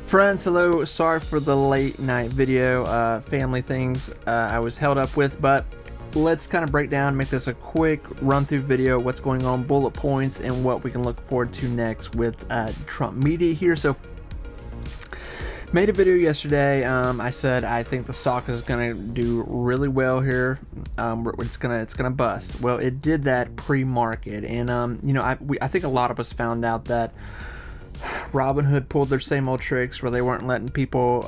Friends, hello. Sorry for the late night video, family things I was held up with, but let's kind of break down, make this a quick run through video, what's going on, bullet points, and what we can look forward to next with Trump media here. So made a video yesterday. I said I think the stock is gonna do really well here. It's gonna bust. Well, it did that pre-market, and I think a lot of us found out that Robinhood pulled their same old tricks where they weren't letting people,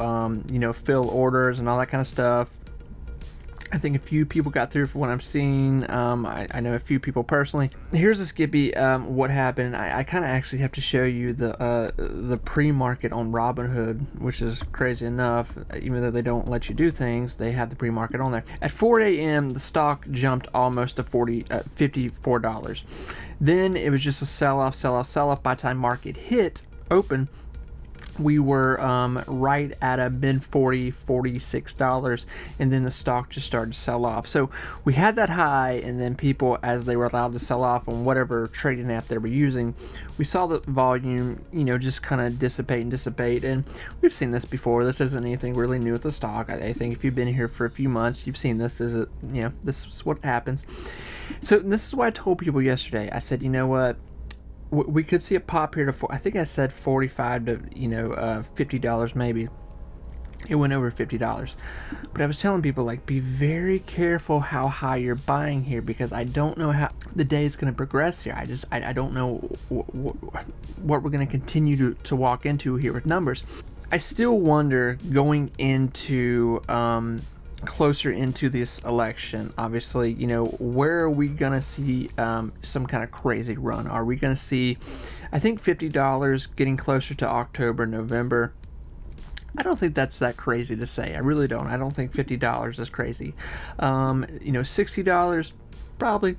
fill orders and all that kind of stuff. I think a few people got through for what I'm seeing. I know a few people personally. Here's a Skippy. What happened? I kind of actually have to show you the pre-market on Robinhood, which is crazy enough. Even though they don't let you do things, they have the pre-market on there. At 4 a.m., the stock jumped almost to $54. Then it was just a sell-off. By the time market hit open, we were right at a mid $46, and then the stock just started to sell off. So we had that high, and then people, as they were allowed to sell off on whatever trading app they were using, we saw the volume, just kind of dissipate. And we've seen this before. This isn't anything really new with the stock. I think if you've been here for a few months, you've seen this. This is what happens. So this is why I told people yesterday. I said, you know what? We could see a pop here to, I think I said $45 to $50 maybe. It went over $50, but I was telling people, like, be very careful how high you're buying here, because I don't know how the day is going to progress here. I don't know what we're going to continue to walk into here with numbers. I still wonder going into closer into this election, obviously, where are we gonna see some kind of crazy run? Are we gonna see, I think $50 getting closer to October, November? I don't think that's that crazy to say. I really don't. I don't think $50 is crazy. $60 probably.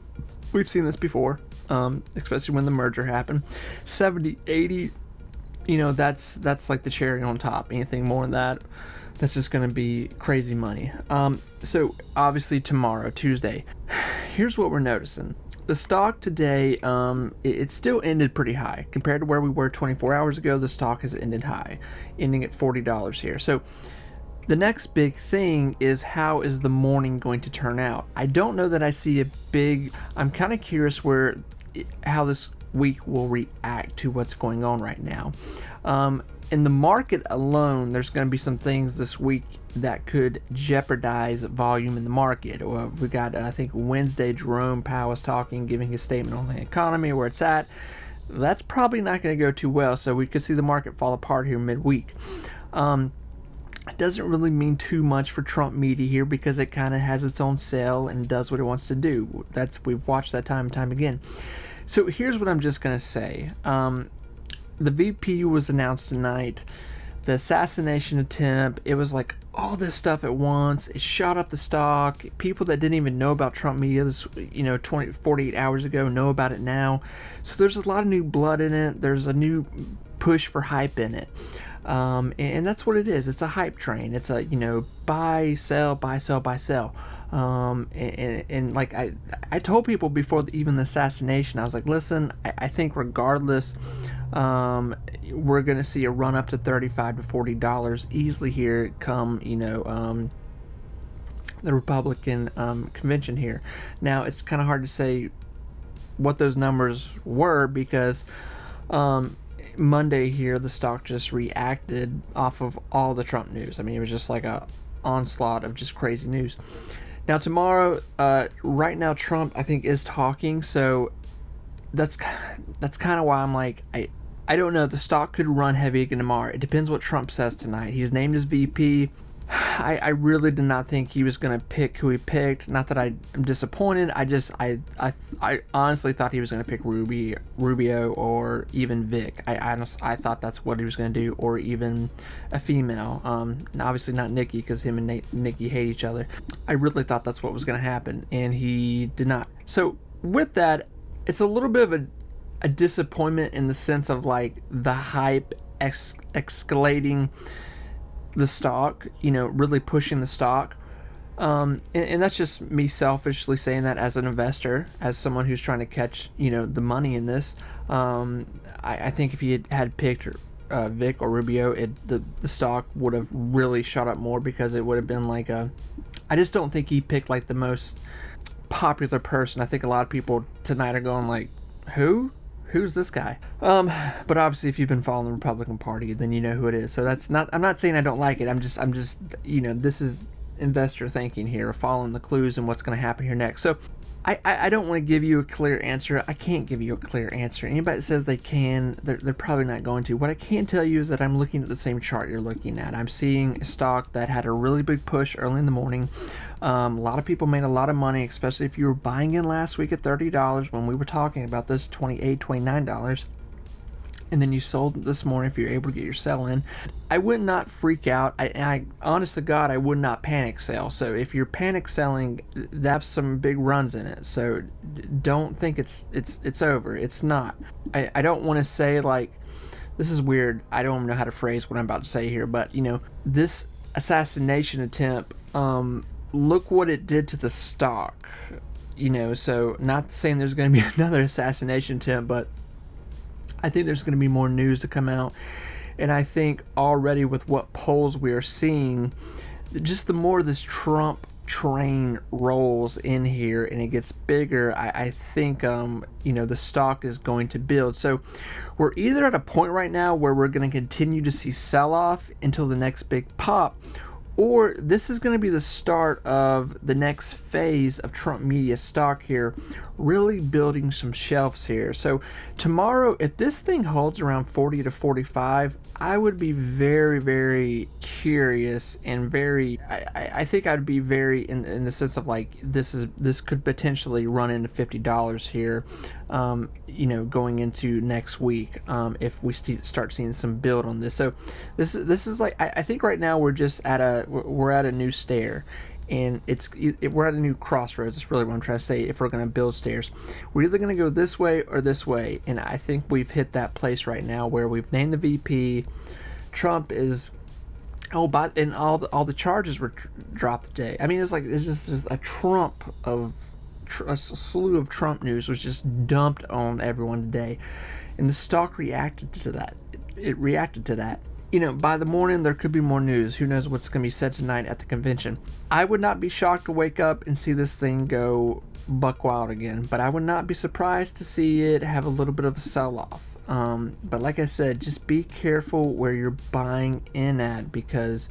We've seen this before, especially when the merger happened. 70, 80, that's like the cherry on top. Anything more than that, that's just going to be crazy money. So obviously tomorrow, Tuesday, here's what we're noticing. The stock today, it still ended pretty high. Compared to where we were 24 hours ago, the stock has ended high, ending at $40 here. So the next big thing is, how is the morning going to turn out? I don't know that I see a big, I'm kind of curious how this week will react to what's going on right now. In the market alone, there's going to be some things this week that could jeopardize volume in the market. We got, I think, Wednesday, Jerome Powell was talking, giving his statement on the economy, where it's at. That's probably not going to go too well, so we could see the market fall apart here midweek. It doesn't really mean too much for Trump media here, because it kind of has its own sell and does what it wants to do. We've watched that time and time again. So here's what I'm just going to say. The VP was announced tonight. The assassination attempt, it was like all this stuff at once. It shot up the stock. People that didn't even know about Trump media 48 hours ago know about it now. So there's a lot of new blood in it. There's a new push for hype in it. And that's what it is. It's a hype train. It's a, buy, sell, buy, sell, buy, sell. And like I told people before even the assassination, I was like, listen, I think regardless, we're going to see a run up to $35 to $40 easily here come, the Republican convention here. Now, it's kind of hard to say what those numbers were, because Monday here, the stock just reacted off of all the Trump news. I mean, it was just like a onslaught of just crazy news. Now, tomorrow, right now, Trump, I think, is talking, so that's kind of why I'm like, I don't know. The stock could run heavy again tomorrow. It depends what Trump says tonight. He's named as VP. I really did not think he was going to pick who he picked. Not that I'm disappointed. I honestly thought he was going to pick Rubio or even Vic. I thought that's what he was going to do, or even a female. Obviously not Nikki, because him and Nikki hate each other. I really thought that's what was going to happen, and he did not. So with that, it's a little bit of a disappointment in the sense of like the hype escalating the stock, really pushing the stock. And that's just me selfishly saying that as an investor, as someone who's trying to catch, the money in this. I think if he had picked Vic or Rubio, the stock would have really shot up more, because it would have been like a, I just don't think he picked like the most popular person. I think a lot of people tonight are going like, who's this guy? But obviously, if you've been following the Republican Party, then you know who it is. So that's not, I'm not saying I don't like it. I'm just, this is investor thinking here, following the clues and what's going to happen here next. So I don't want to give you a clear answer. I can't give you a clear answer. Anybody that says they can, they're probably not going to. What I can tell you is that I'm looking at the same chart you're looking at. I'm seeing a stock that had a really big push early in the morning. A lot of people made a lot of money, especially if you were buying in last week at $30 when we were talking about this, $28, $29. And then you sold this morning if you're able to get your sell in. I would not freak out. I honest to God, I would not panic sell. So if you're panic selling, that's some big runs in it. So don't think it's over. It's not. I don't want to say like, this is weird. I don't know how to phrase what I'm about to say here, but this assassination attempt, look what it did to the stock. So not saying there's going to be another assassination attempt, but I think there's going to be more news to come out. And I think already with what polls we are seeing, just the more this Trump train rolls in here and it gets bigger, I think, the stock is going to build. So we're either at a point right now where we're going to continue to see sell-off until the next big pop, or this is going to be the start of the next phase of Trump media stock here, really building some shelves here. So tomorrow, if this thing holds around 40 to 45, I would be very, very curious and I think I'd be very in the sense of like, this could potentially run into $50 here, going into next week, if we start seeing some build on this. So this is like, I think right now we're at a new stair, and we're at a new crossroads. That's really what I'm trying to say. If we're going to build stairs, we're either going to go this way or this way, and I think we've hit that place right now where we've named the VP. Trump is and all the charges were dropped today. I mean, it's just a a slew of Trump news was just dumped on everyone today, and the stock reacted to that. It reacted to that. By the morning, there could be more news. Who knows what's going to be said tonight at the convention. I would not be shocked to wake up and see this thing go buck wild again, but I would not be surprised to see it have a little bit of a sell-off. But like I said, just be careful where you're buying in at, because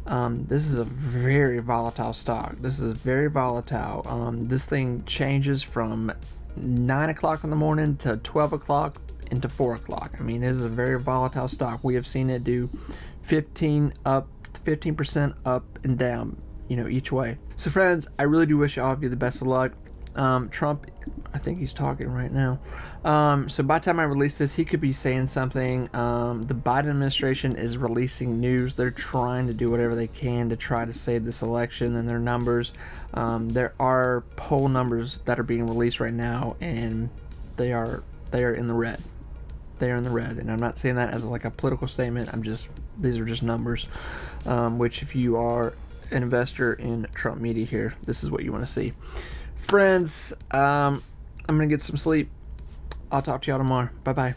this is a very volatile stock. This is very volatile. This thing changes from 9 o'clock in the morning to 12 o'clock into 4 o'clock. I mean, it is a very volatile stock. We have seen it do 15% up and down, each way. So friends, I really do wish all of you the best of luck. Trump, I think he's talking right now. So by the time I release this, he could be saying something. The Biden administration is releasing news. They're trying to do whatever they can to try to save this election and their numbers. There are poll numbers that are being released right now, and they are in the red. They are in the red, and I'm not saying that as like a political statement. These are just numbers, which if you are an investor in Trump media here, this is what you want to see. Friends, I'm going to get some sleep. I'll talk to y'all tomorrow. Bye-bye.